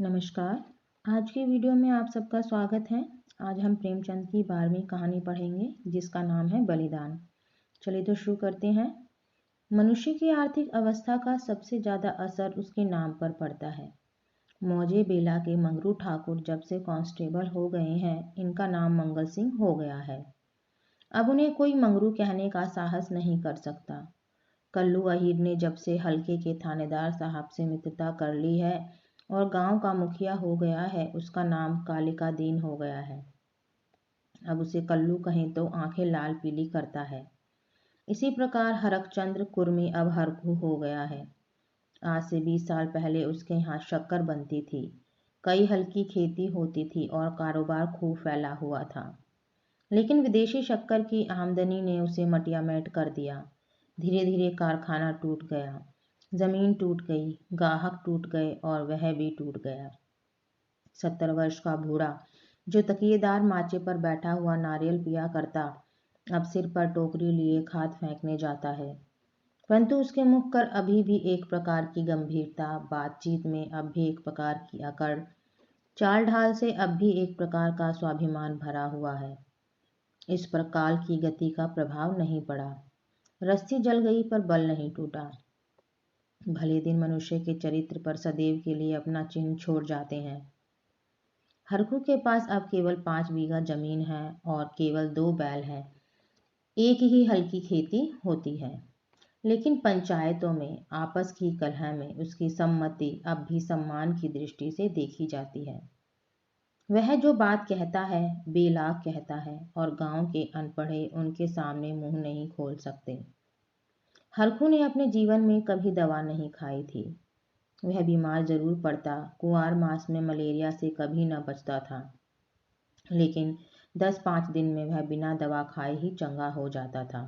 नमस्कार। आज की वीडियो में आप सबका स्वागत है। आज हम प्रेमचंद की 12वीं कहानी पढ़ेंगे जिसका नाम है बलिदान। चलिए तो शुरू करते हैं। मनुष्य की आर्थिक अवस्था का सबसे ज़्यादा असर उसके नाम पर पड़ता है। मौजे बेला के मंगरू ठाकुर जब से कांस्टेबल हो गए हैं, इनका नाम मंगल सिंह हो गया है। अब उन्हें कोई मंगरू कहने का साहस नहीं कर सकता। कल्लू अहीर ने जब से हल्के के थानेदार साहब से मित्रता कर ली है और गांव का मुखिया हो गया है, उसका नाम कालिका दीन हो गया है। अब उसे कल्लू कहें तो आंखें लाल पीली करता है। इसी प्रकार हरकचंद्र कुर्मी अब हरकू हो गया है। आज से 20 साल पहले उसके यहाँ शक्कर बनती थी। कई हल्की खेती होती थी और कारोबार खूब फैला हुआ था। लेकिन विदेशी शक्कर की आमदनी ने उसे मटियामेट कर दिया। धीरे धीरे कारखाना टूट गया, जमीन टूट गई, गाहक टूट गए और वह भी टूट गया। 70 वर्ष का बूढ़ा जो तकिएदार माचे पर बैठा हुआ नारियल पिया करता, अब सिर पर टोकरी लिए खाद फेंकने जाता है। परंतु उसके मुख पर अभी भी एक प्रकार की गंभीरता, बातचीत में अब भी एक प्रकार की अकड़, चाल ढाल से अब भी एक प्रकार का स्वाभिमान भरा हुआ है। इस पर काल की गति का प्रभाव नहीं पड़ा। रस्सी जल गई पर बल नहीं टूटा। भले दिन मनुष्य के चरित्र पर सदैव के लिए अपना चिन्ह छोड़ जाते हैं। हरखू के पास अब केवल 5 बीघा जमीन है और केवल 2 बैल हैं। एक ही हल्की खेती होती है, लेकिन पंचायतों में आपस की कलह में उसकी सम्मति अब भी सम्मान की दृष्टि से देखी जाती है। वह जो बात कहता है बेलाग कहता है और गांव के अनपढ़े उनके सामने मुंह नहीं खोल सकते। हरखू ने अपने जीवन में कभी दवा नहीं खाई थी। वह बीमार जरूर पड़ता, कुंवार मास में मलेरिया से कभी न बचता था, लेकिन 10-5 दिन में वह बिना दवा खाए ही चंगा हो जाता था।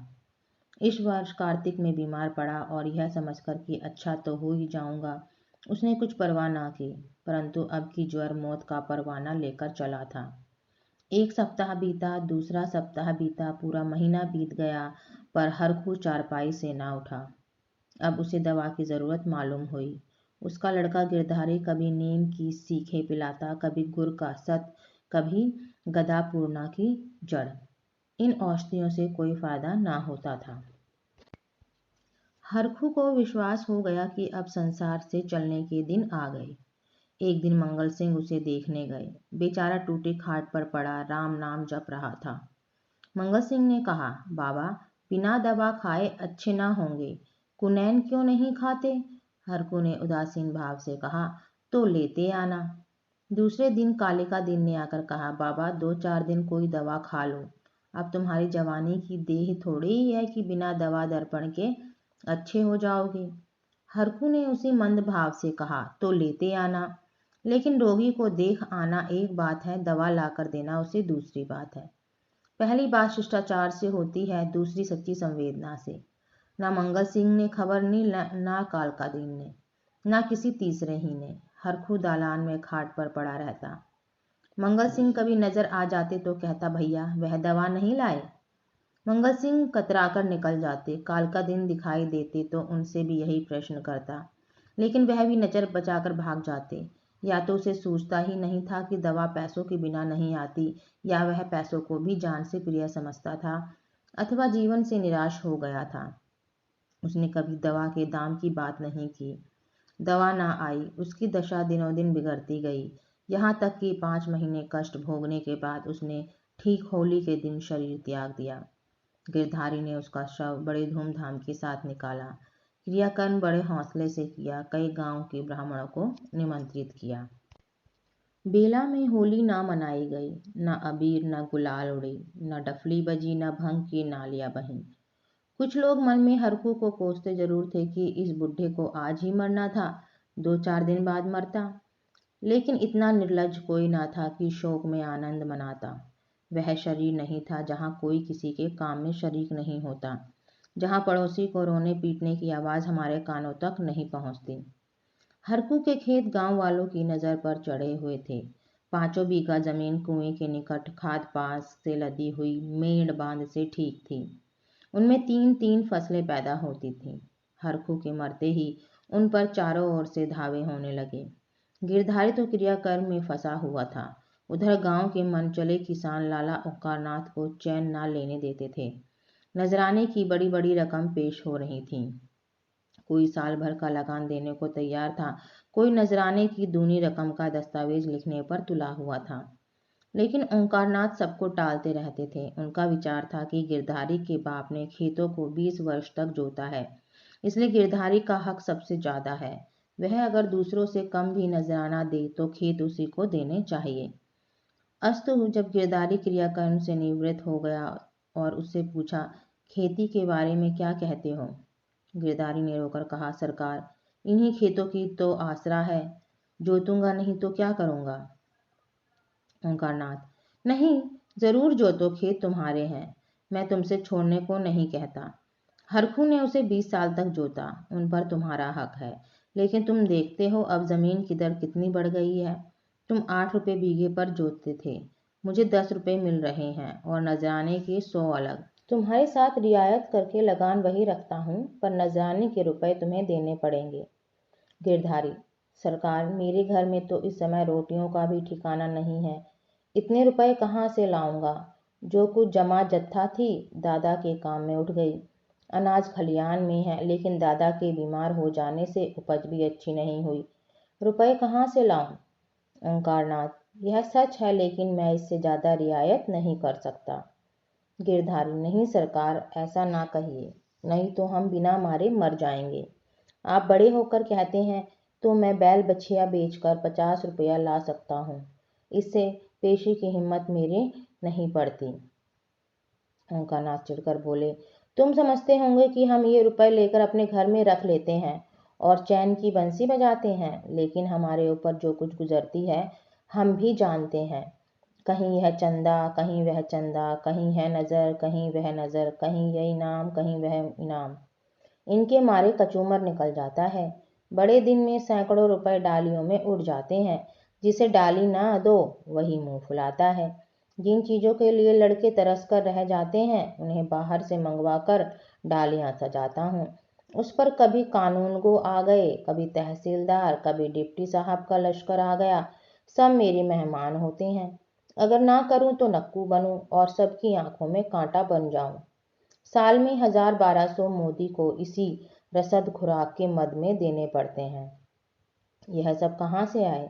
इस वर्ष कार्तिक में बीमार पड़ा और यह समझकर कि अच्छा तो हो ही जाऊंगा, उसने कुछ परवाह ना की। परंतु अब की ज्वर मौत का परवाना लेकर चला था। एक सप्ताह बीता, दूसरा सप्ताह बीता, पूरा महीना बीत गया, पर हरखू चारपाई से ना उठा। अब उसे दवा की जरूरत मालूम हुई। उसका लड़का गिरधारी कभी नीम की सीखें पिलाता, कभी गुड़ का सत, कभी गदा पूर्णा की जड़। इन औषधियों से कोई फायदा ना होता था। हरखू को विश्वास हो गया कि अब संसार से चलने के दिन आ गए। एक दिन मंगल सिंह उसे देखने गए। बेचारा टूटे खाट पर पड़ा राम नाम जप रहा था। मंगल सिंह ने कहा, बाबा बिना दवा खाए अच्छे ना होंगे, कुनैन क्यों नहीं खाते? हरकू ने उदासीन भाव से कहा, तो लेते आना। दूसरे दिन कालिका दिन ने आकर कहा, बाबा 2-4 दिन कोई दवा खा लो। अब तुम्हारी जवानी की देह थोड़ी ही है कि बिना दवा दर्पण के अच्छे हो जाओगे। हरकू ने उसी मंद भाव से कहा, तो लेते आना। लेकिन रोगी को देख आना एक बात है, दवा लाकर देना उसे दूसरी बात है। पहली बात शिष्टाचार से होती है, दूसरी सच्ची संवेदना से। ना मंगल सिंह ने खबर ली, ना कालका दीन ने, ना किसी तीसरे ही ने। हरखू दालान में खाट पर पड़ा रहता। मंगल सिंह कभी नजर आ जाते तो कहता, भैया वह दवा नहीं लाए? मंगल सिंह कतराकर निकल जाते। कालका दिन दिखाई देते तो उनसे भी यही प्रश्न करता, लेकिन वह भी नजर बचाकर भाग जाते। या तो उसे सूझता ही नहीं था कि दवा पैसों के बिना नहीं आती, या वह पैसों को भी जान से प्रिय समझता था, अथवा जीवन से निराश हो गया था। उसने कभी दवा के दाम की बात नहीं की। दवा ना आई, उसकी दशा दिनों दिन बिगड़ती गई, यहाँ तक कि 5 महीने कष्ट भोगने के बाद उसने ठीक होली के दिन शरीर त्याग दिया। गिरधारी ने उसका शव बड़े धूमधाम के साथ निकाला। क्रियाकर्म बड़े हौसले से किया। कई गांव के ब्राह्मणों को निमंत्रित किया। बेला में होली ना मनाई गई। न अबीर न गुलाल उड़े, न डफली बजी, न भंग की नालियां बहीं। कुछ लोग मन में हरखू को कोसते जरूर थे कि इस बुढ़े को आज ही मरना था, 2-4 दिन बाद मरता। लेकिन इतना निर्लज्ज कोई ना था कि शोक में आनंद मनाता। वह शरीर नहीं था जहाँ कोई किसी के काम में शरीक नहीं होता, जहाँ पड़ोसी को रोने पीटने की आवाज़ हमारे कानों तक नहीं पहुँचती। हरकू के खेत गांव वालों की नज़र पर चढ़े हुए थे। 5 बीघा जमीन कुएं के निकट खाद पास से लदी हुई मेड़ बांध से ठीक थी। उनमें 3-3 फसलें पैदा होती थीं। हरखू के मरते ही उन पर चारों ओर से धावे होने लगे। गिरधारी तो क्रियाकर्म में फंसा हुआ था। उधर गांव के मनचले किसान लाला ओंकारनाथ को चैन न लेने देते थे। नजराने की बड़ी बड़ी रकम पेश हो रही थी। कोई साल भर का लगान देने को तैयार था, कोई नजराने की दूनी रकम का दस्तावेज लिखने पर तुला हुआ था। लेकिन ओंकारनाथ सबको टालते रहते थे। उनका विचार था कि गिरधारी के बाप ने खेतों को 20 वर्ष तक जोता है, इसलिए गिरधारी का हक सबसे ज्यादा है। वह अगर दूसरों से कम भी नजराना दे तो खेत उसी को देने चाहिए। अस्तु, जब गिरधारी क्रियाकर्म से निवृत्त हो गया और उससे पूछा, खेती के बारे में क्या कहते हो? गिरधारी ने रोकर कहा, सरकार, इन्हीं खेतों की तो आसरा है। जोतूंगा नहीं तो क्या करूंगा? ओंकारनाथ, नहीं, जरूर जोतो, खेत तुम्हारे हैं। मैं तुमसे छोड़ने को नहीं कहता। हरखू ने उसे 20 साल तक जोता, उन पर तुम्हारा हक है। लेकिन तुम देखते हो अब जमीन की दर कितनी बढ़ गई है। तुम 8 रुपए बीघे पर जोतते थे, मुझे 10 रुपए मिल रहे हैं और नजराने के 100 अलग। तुम्हारे साथ रियायत करके लगान वही रखता हूँ, पर नजराने के रुपए तुम्हें देने पड़ेंगे। गिरधारी, सरकार, मेरे घर में तो इस समय रोटियों का भी ठिकाना नहीं है। इतने रुपए कहाँ से लाऊंगा? जो कुछ जमा जत्था थी दादा के काम में उठ गई। अनाज खलियान में है, लेकिन दादा के बीमार हो जाने से उपज भी अच्छी नहीं हुई। रुपए कहाँ से लाऊं? ओंकारनाथ, यह सच है, लेकिन मैं इससे ज्यादा रियायत नहीं कर सकता। गिरधारी, नहीं सरकार, ऐसा ना कहिए, नहीं तो हम बिना मारे मर जाएंगे। आप बड़े होकर कहते हैं तो मैं बैल बछिया बेचकर 50 रुपया ला सकता हूँ। इससे पेशी की हिम्मत मेरे नहीं पड़ती। ओंकारनाथ चिढ़कर बोले, तुम समझते होंगे कि हम ये रुपए लेकर अपने घर में रख लेते हैं और चैन की बंसी बजाते हैं, लेकिन हमारे ऊपर जो कुछ गुजरती है हम भी जानते हैं। कहीं यह चंदा, कहीं वह चंदा, कहीं है नजर, कहीं वह नजर, कहीं यह इनाम, कहीं वह इनाम। इनके मारे कचूमर निकल जाता है। बड़े दिन में सैकड़ों रुपए डालियों में उड़ जाते हैं। जिसे डाली ना दो वही मुंह फुलाता है। जिन चीजों के लिए लड़के तरस कर रह जाते हैं उन्हें बाहर से मंगवा कर डालियां सजाता हूँ। उस पर कभी कानून गो आ गए, कभी तहसीलदार, कभी डिप्टी साहब का लश्कर आ गया। सब मेरे मेहमान होते हैं। अगर ना करूं तो नक्कू बनूं और सबकी आंखों में कांटा बन जाऊं। साल में 1000-1200 मोदी को इसी रसद खुराक के मद में देने पड़ते हैं। यह सब कहाँ से आए?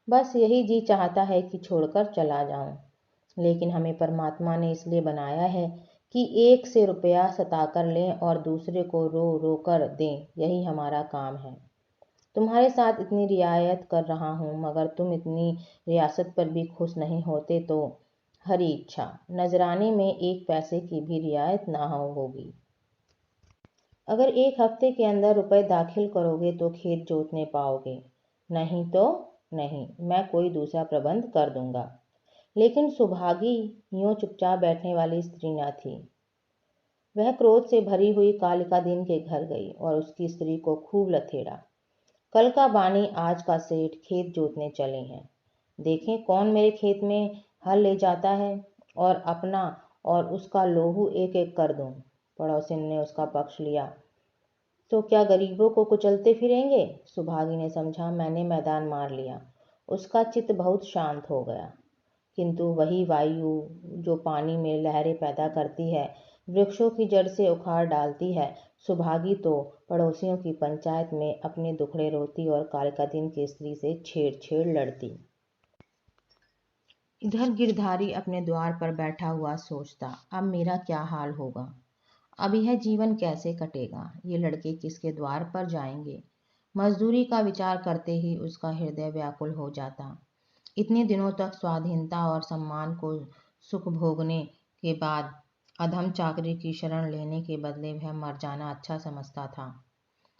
बस यही जी चाहता है कि छोड़कर चला जाऊं। लेकिन हमें परमात्मा ने इसलिए बनाया है कि एक से रुपया सताकर लें और दूसरे को रो रो कर दें, यही हमारा काम है। तुम्हारे साथ इतनी रियायत कर रहा हूँ, मगर तुम इतनी रियासत पर भी खुश नहीं होते तो हरी इच्छा, नजराने में 1 पैसे की भी रियायत ना होगी। अगर 1 हफ्ते के अंदर रुपए दाखिल करोगे तो खेत जोतने पाओगे, नहीं तो नहीं, मैं कोई दूसरा प्रबंध कर दूंगा। लेकिन सुभागी यूं चुपचाप बैठने वाली स्त्री न थी। वह क्रोध से भरी हुई कालिका दिन के घर गई और उसकी स्त्री को खूब लथेड़ा। कल का बानी आज का सेठ खेत जोतने चले हैं। देखें कौन मेरे खेत में हल ले जाता है और अपना और उसका लोहू एक एक कर दूं। पड़ोसिन ने उसका पक्ष लिया। तो क्या गरीबों को कुचलते फिरेंगे? सुभागी ने समझा, मैंने मैदान मार लिया। उसका चित्त बहुत शांत हो गया। किंतु वही वायु जो पानी में लहरें पैदा करती है, वृक्षों की जड़ से उखाड़ डालती है, सुभागी तो पड़ोसियों की पंचायत में अपने दुखड़े रोती और कालिका दिन की स्त्री से छेड़ लड़ती। इधर गिरधारी अपने द्वार पर बैठा हुआ सोचता, अब मेरा क्या हाल होगा? अब यह जीवन कैसे कटेगा? ये लड़के किसके द्वार पर जाएंगे? मजदूरी का विचार करते ही उसका हृदय व्याकुल हो जाता। इतने दिनों तक स्वाधीनता और सम्मान को सुख भोगने के बाद अधम चाकरी की शरण लेने के बदले वह मर जाना अच्छा समझता था।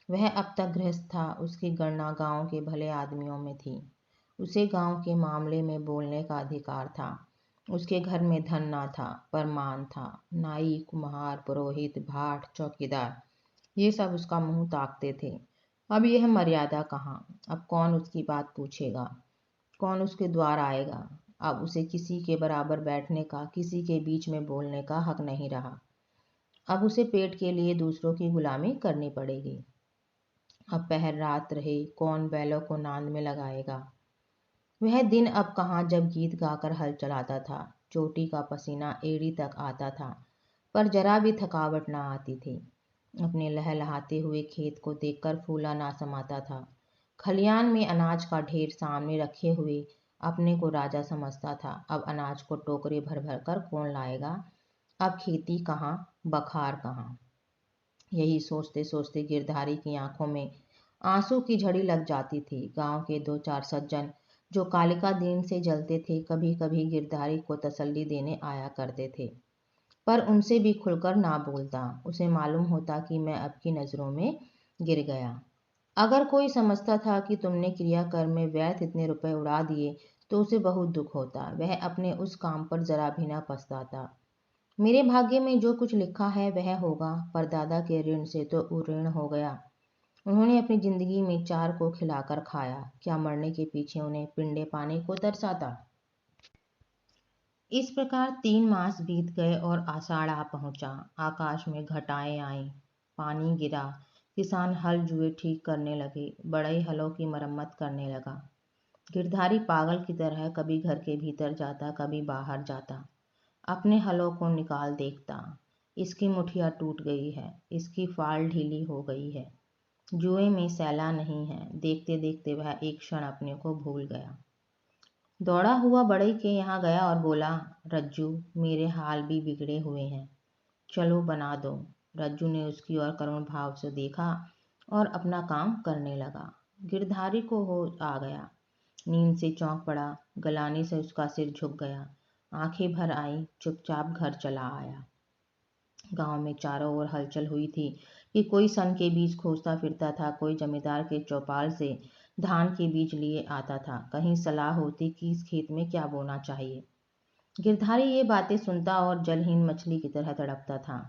वह अब तक गृहस्थ था, उसकी गणना गांव के भले आदमियों में थी। उसे गांव के मामले में बोलने का अधिकार था। उसके घर में धन ना था, पर मान था। नाई, कुम्हार, पुरोहित, भाट, चौकीदार, ये सब उसका मुंह ताकते थे। अब यह मर्यादा कहाँ? अब कौन उसकी बात पूछेगा? कौन उसके द्वार आएगा? अब उसे किसी के बराबर बैठने का, किसी के बीच में बोलने का हक नहीं रहा। अब उसे पेट के लिए दूसरों की गुलामी करनी पड़ेगी। अब पहर रात रहे कौन बैलों को नांद में लगाएगा? वह दिन अब कहाँ जब गीत गाकर हल चलाता था। चोटी का पसीना एड़ी तक आता था, पर जरा भी थकावट ना आती थी। अपने लहलहाते हुए खेत को देखकर फूला ना समाता था। खलियान में अनाज का ढेर सामने रखे हुए अपने को राजा समझता था। अब अनाज को टोकरे भर भर कर कौन लाएगा, अब खेती कहाँ, बखार कहाँ। यही सोचते सोचते गिरधारी की आंखों में आंसू की झड़ी लग जाती थी। गांव के दो चार सज्जन जो कालिका दीन से जलते थे, कभी कभी गिरधारी को तसल्ली देने आया करते थे, पर उनसे भी खुलकर ना बोलता। उसे मालूम होता कि मैं अब की नजरों में गिर गया। अगर कोई समझता था कि तुमने क्रियाकर्म में व्यर्थ इतने रुपए उड़ा दिए तो उसे बहुत दुख होता। वह अपने उस काम पर जरा भी ना पछताता। मेरे भाग्य में जो कुछ लिखा है वह होगा, पर दादा के ऋण से तो उऋण हो गया। उन्होंने अपनी जिंदगी में चार को खिलाकर खाया, क्या मरने के पीछे उन्हें पिंडे पाने को तरसा था। इस प्रकार 3 मास बीत गए और आषाढ़ आ पहुंचा। आकाश में घटाएं आई, पानी गिरा। किसान हल जुए ठीक करने लगे, बड़े हलों की मरम्मत करने लगा। गिरधारी पागल की तरह कभी घर के भीतर जाता, कभी बाहर जाता। अपने हलों को निकाल देखता। इसकी मुठिया टूट गई है, इसकी फाल ढीली हो गई है। जुए में सैला नहीं है। देखते देखते वह एक क्षण अपने को भूल गया। दौड़ा हुआ बड़ई के यहाँ गया और बोला, रज्जू, मेरे हाल भी बिगड़े हुए हैं, चलो बना दो। रज्जू ने उसकी ओर करुण भाव से देखा और अपना काम करने लगा। गिरधारी को होश आ गया, नींद से चौंक पड़ा। गलानी से उसका सिर झुक गया, आंखें भर आई, चुपचाप घर चला आया। गांव में चारों ओर हलचल हुई थी कि कोई सन के बीज खोजता फिरता था, कोई जमींदार के चौपाल से धान के बीज लिए आता था। कहीं सलाह होती कि इस खेत में क्या बोना चाहिए। गिरधारी ये बातें सुनता और जलहीन मछली की तरह तड़पता था।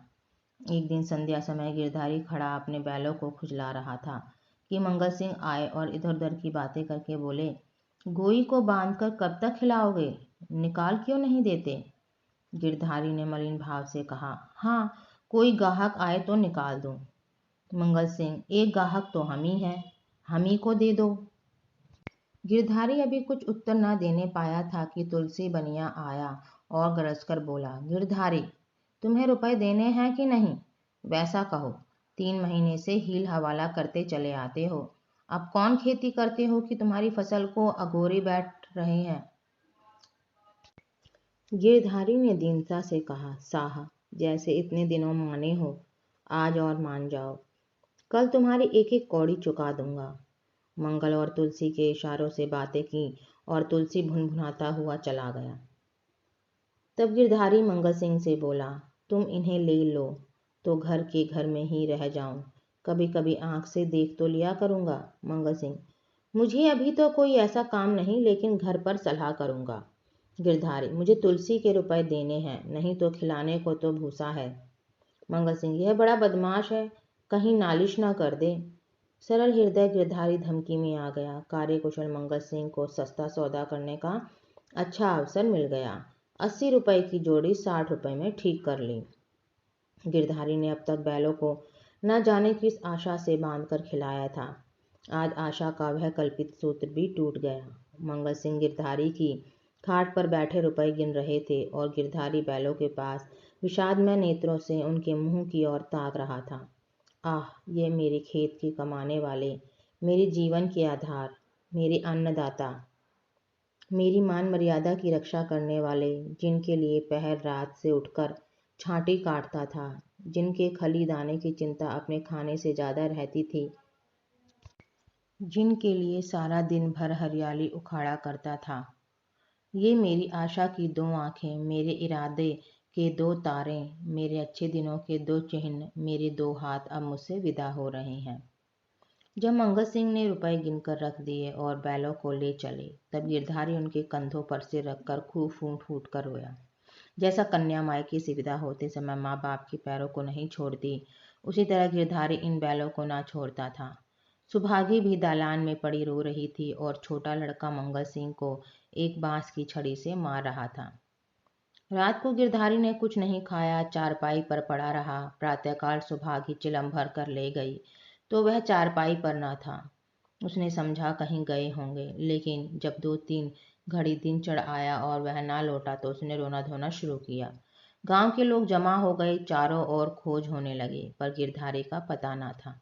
एक दिन संध्या समय गिरधारी खड़ा अपने बैलों को खुजला रहा था कि मंगल सिंह आए और इधर उधर की बातें करके बोले, गोई को बांधकर कब तक खिलाओगे, निकाल क्यों नहीं देते। गिरधारी ने मलिन भाव से कहा, हाँ, कोई गाहक आए तो निकाल दो। मंगल सिंह, एक गाहक तो हम ही हैं, हम ही को दे दो। गिरधारी अभी कुछ उत्तर न देने पाया था कि तुलसी बनिया आया और गरजकर बोला, गिरधारी, तुम्हें रुपए देने हैं कि नहीं, वैसा कहो। 3 महीने से हील हवाला करते चले आते हो, अब कौन खेती करते हो कि तुम्हारी फसल को अगोरे बैठ रहे हैं। गिरधारी ने दीनता से कहा, साहा, जैसे इतने दिनों माने हो, आज और मान जाओ, कल तुम्हारी एक एक कौड़ी चुका दूंगा। मंगल और तुलसी के इशारों से बातें की और तुलसी भुनभुनाता हुआ चला गया। तब गिरधारी मंगल सिंह से बोला, तुम इन्हें ले लो तो घर के घर में ही रह जाऊं, कभी कभी आंख से देख तो लिया करूंगा। मंगल सिंह, मुझे अभी तो कोई ऐसा काम नहीं, लेकिन घर पर सलाह करूंगा। गिरधारी, मुझे तुलसी के रुपए देने हैं, नहीं तो खिलाने को तो भूसा है। मंगल सिंह, यह बड़ा बदमाश है, कहीं नालिश ना कर दे। सरल हृदय गिरधारी धमकी में आ गया। कार्यकुशल मंगल सिंह को सस्ता सौदा करने का अच्छा अवसर मिल गया। 80 रुपए की जोड़ी 60 रुपए में ठीक कर ली। गिरधारी ने अब तक बैलों को न जाने किस आशा से बांधकर खिलाया था। आज आशा का वह कल्पित सूत्र भी टूट गया। मंगल सिंह गिरधारी की खाट पर बैठे रुपए गिन रहे थे और गिरधारी बैलों के पास विषादमय नेत्रों से उनके मुंह की ओर ताक रहा था। आह, ये मेरे खेत के कमाने वाले, मेरे जीवन के आधार, मेरे अन्नदाता, मेरी मान मर्यादा की रक्षा करने वाले, जिनके लिए पहर रात से उठकर छांटी काटता था, जिनके खली दाने की चिंता अपने खाने से ज्यादा रहती थी, जिनके लिए सारा दिन भर हरियाली उखाड़ा करता था। ये मेरी आशा की 2 आंखें, मेरे इरादे के 2 तारे, मेरे अच्छे दिनों के 2 चिन्ह, मेरे 2 हाथ अब मुझसे विदा हो रहे हैं। जब मंगल सिंह ने रुपए गिनकर रख दिए और बैलों को ले चले, तब गिरधारी उनके कंधों पर सिर रखकर खूब फूट फूट कर रोया। जैसा कन्या मायके से विदा होते समय माँ बाप के पैरों को नहीं छोड़ती, उसी तरह गिरधारी इन बैलों को ना छोड़ता था। सुभागी भी दालान में पड़ी रो रही थी और छोटा लड़का मंगल सिंह को एक बांस की छड़ी से मार रहा था। रात को गिरधारी ने कुछ नहीं खाया, चारपाई पर पड़ा रहा। प्रातःकाल सुभागी चिलम भर कर ले गई तो वह चारपाई पर न था। उसने समझा कहीं गए होंगे, लेकिन जब 2-3 घड़ी दिन चढ़ आया और वह ना लौटा तो उसने रोना धोना शुरू किया। गांव के लोग जमा हो गए, चारों ओर खोज होने लगी, पर गिरधारी का पता ना था।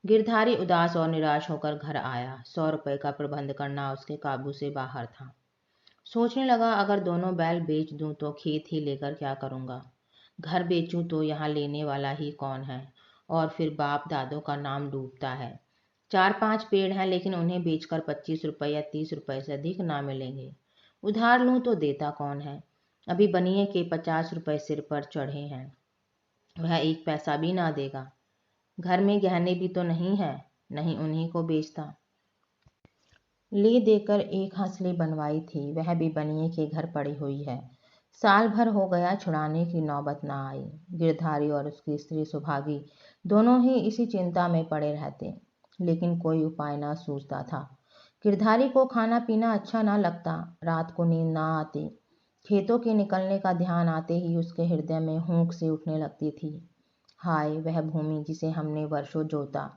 गिरधारी उदास और निराश होकर घर आया। 100 रुपए का प्रबंध करना उसके काबू से बाहर था। सोचने लगा, अगर दोनों बैल बेच दूं तो खेत ही लेकर क्या करूंगा। घर बेचूं तो यहाँ लेने वाला ही कौन है, और फिर बाप दादों का नाम डूबता है। 4-5 पेड़ हैं, लेकिन उन्हें बेचकर 25 रुपए या 30 रुपए से अधिक ना मिलेंगे। उधार लूं तो देता कौन है। अभी बनिए के 50 रुपए सिर पर चढ़े हैं, वह 1 पैसा भी ना देगा। घर में गहने भी तो नहीं है, नहीं उन्हीं को बेचता। ले देकर एक हंसली बनवाई थी, वह भी बनिए के घर पड़ी हुई है। साल भर हो गया, छुड़ाने की नौबत ना आई। गिरधारी और उसकी स्त्री सुभागी दोनों ही इसी चिंता में पड़े रहते, लेकिन कोई उपाय ना सूझता था। गिरधारी को खाना पीना अच्छा ना लगता, रात को नींद ना आती। खेतों के निकलने का ध्यान आते ही उसके हृदय में हुंक सी उठने लगती थी। हाय, वह भूमि जिसे हमने वर्षों जोता,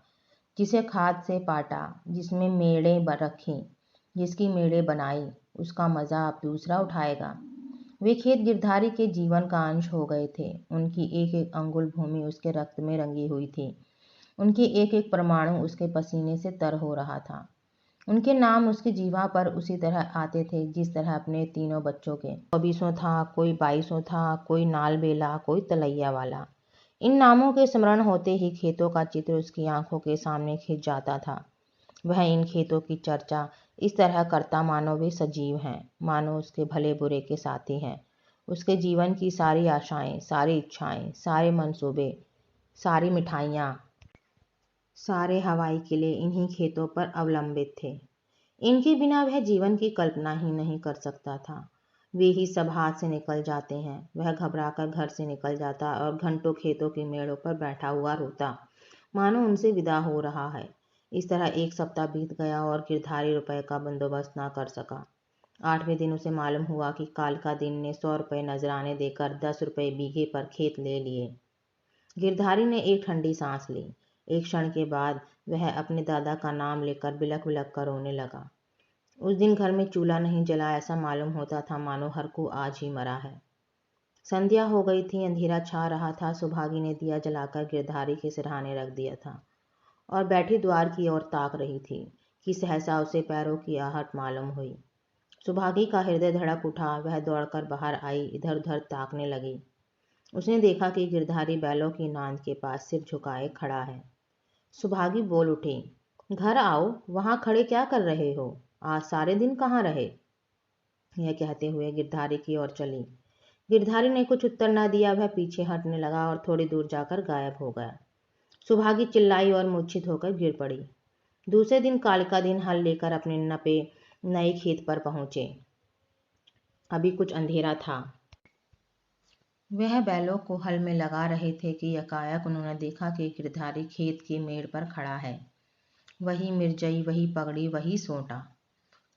जिसे खाद से पाटा, जिसमें मेड़े रखी, जिसकी मेड़े बनाई, उसका मजा अब दूसरा उठाएगा। वे खेत गिरधारी के जीवन का अंश हो गए थे। उनकी एक एक अंगुल भूमि उसके रक्त में रंगी हुई थी। उनकी एक एक परमाणु उसके पसीने से तर हो रहा था। उनके नाम उसकी जीवा पर उसी तरह आते थे जिस तरह अपने तीनों बच्चों के। 24 था, कोई 22 था, कोई नालबेला, कोई तलैया वाला। इन नामों के स्मरण होते ही खेतों का चित्र उसकी आंखों के सामने खिंच जाता था। वह इन खेतों की चर्चा इस तरह करता मानो वे सजीव हैं, मानो उसके भले बुरे के साथी हैं। उसके जीवन की सारी आशाएं, सारी इच्छाएं, सारे मंसूबे, सारी मिठाइयाँ, सारे हवाई किले इन्हीं खेतों पर अवलंबित थे। इनके बिना वह जीवन की कल्पना ही नहीं कर सकता था। वे ही सब हाथ से निकल जाते हैं। वह घबराकर घर से निकल जाता और घंटों खेतों की मेड़ों पर बैठा हुआ रोता, मानो उनसे विदा हो रहा है। इस तरह 1 सप्ताह बीत गया और गिरधारी रुपए का बंदोबस्त ना कर सका। 8वें दिन उसे मालूम हुआ कि कालका दिन ने 100 रुपए नजराने देकर 10 रुपए बीघे पर खेत ले लिए। गिरधारी ने एक ठंडी सांस ली। एक क्षण के बाद वह अपने दादा का नाम लेकर बिलख बिलख कर रोने लगा। उस दिन घर में चूल्हा नहीं जला, ऐसा मालूम होता था मानो हरकू आज ही मरा है। संध्या हो गई थी, अंधेरा छा रहा था। सुभागी ने दिया जलाकर गिरधारी के सिरहाने रख दिया था और बैठी द्वार की ओर ताक रही थी कि सहसा उसे पैरों की आहट मालूम हुई। सुभागी का हृदय धड़क उठा। वह दौड़कर बाहर आई, इधर उधर ताकने लगी। उसने देखा कि गिरधारी बैलों की नांद के पास सिर झुकाए खड़ा है। सुभागी बोल उठी, घर आओ, वहां खड़े क्या कर रहे हो? आज सारे दिन कहाँ रहे? यह कहते हुए गिरधारी की ओर चली। गिरधारी ने कुछ उत्तर न दिया। वह पीछे हटने लगा और थोड़ी दूर जाकर गायब हो गया। सुभागी चिल्लाई और मूर्छित होकर गिर पड़ी। दूसरे दिन कालिका दिन हल लेकर अपने नपे नए खेत पर पहुंचे। अभी कुछ अंधेरा था। वह बैलों को हल में लगा रहे थे कि एकाएक उन्होंने देखा कि गिरधारी खेत की मेड़ पर खड़ा है। वही मिर्जई, वही पगड़ी, वही सोंटा।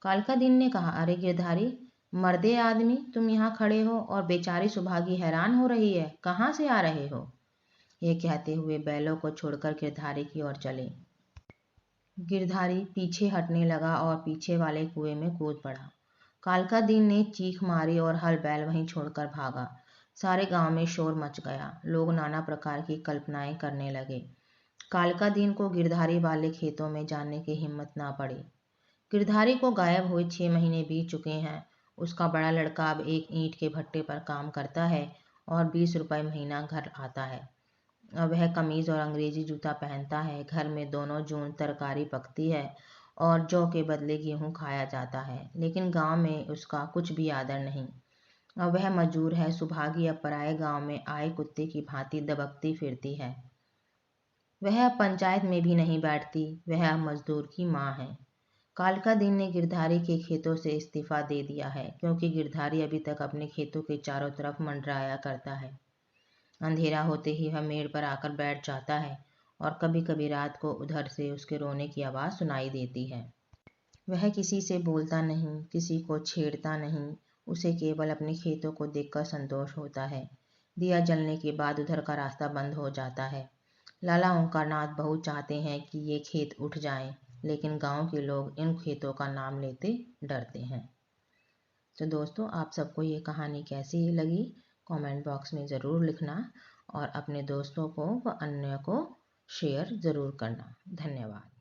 कालका दिन ने कहा, अरे गिरधारी, मर्दे आदमी, तुम यहाँ खड़े हो और बेचारी सुभागी हैरान हो रही है, कहाँ से आ रहे हो? ये कहते हुए बैलों को छोड़कर गिरधारी की ओर चले। गिरधारी पीछे हटने लगा और पीछे वाले कुएं में कूद पड़ा। कालका दिन ने चीख मारी और हल बैल वहीं छोड़कर भागा। सारे गांव में शोर मच गया। लोग नाना प्रकार की कल्पनाएं करने लगे। कालका दिन को गिरधारी वाले खेतों में जाने की हिम्मत ना पड़ी। गिरधारी को गायब हुए 6 महीने बीत चुके हैं। उसका बड़ा लड़का अब एक ईंट के भट्टे पर काम करता है और 20 रुपए महीना घर आता है। अब वह कमीज और अंग्रेजी जूता पहनता है। घर में दोनों जून तरकारी पकती है और जौ के बदले गेहूं खाया जाता है, लेकिन गांव में उसका कुछ भी आदर नहीं। अब वह मजूर है। सुभागी अब पराए गांव में आए कुत्ते की भांति दबकती फिरती है। वह अब पंचायत में भी नहीं बैठती। वह अब मजदूर की माँ है। कालका दिन ने गिरधारी के खेतों से इस्तीफा दे दिया है, क्योंकि गिरधारी अभी तक अपने खेतों के चारों तरफ मंडराया करता है। अंधेरा होते ही वह मेड़ पर आकर बैठ जाता है और कभी कभी रात को उधर से उसके रोने की आवाज़ सुनाई देती है। वह किसी से बोलता नहीं, किसी को छेड़ता नहीं। उसे केवल अपने खेतों को देखकर संतोष होता है। दिया जलने के बाद उधर का रास्ता बंद हो जाता है। लाला ओंकारनाथ बहुत चाहते हैं कि ये खेत उठ जाएं, लेकिन गांव के लोग इन खेतों का नाम लेते डरते हैं। तो दोस्तों, आप सबको ये कहानी कैसी लगी कमेंट बॉक्स में ज़रूर लिखना और अपने दोस्तों को व अन्य को शेयर ज़रूर करना। धन्यवाद।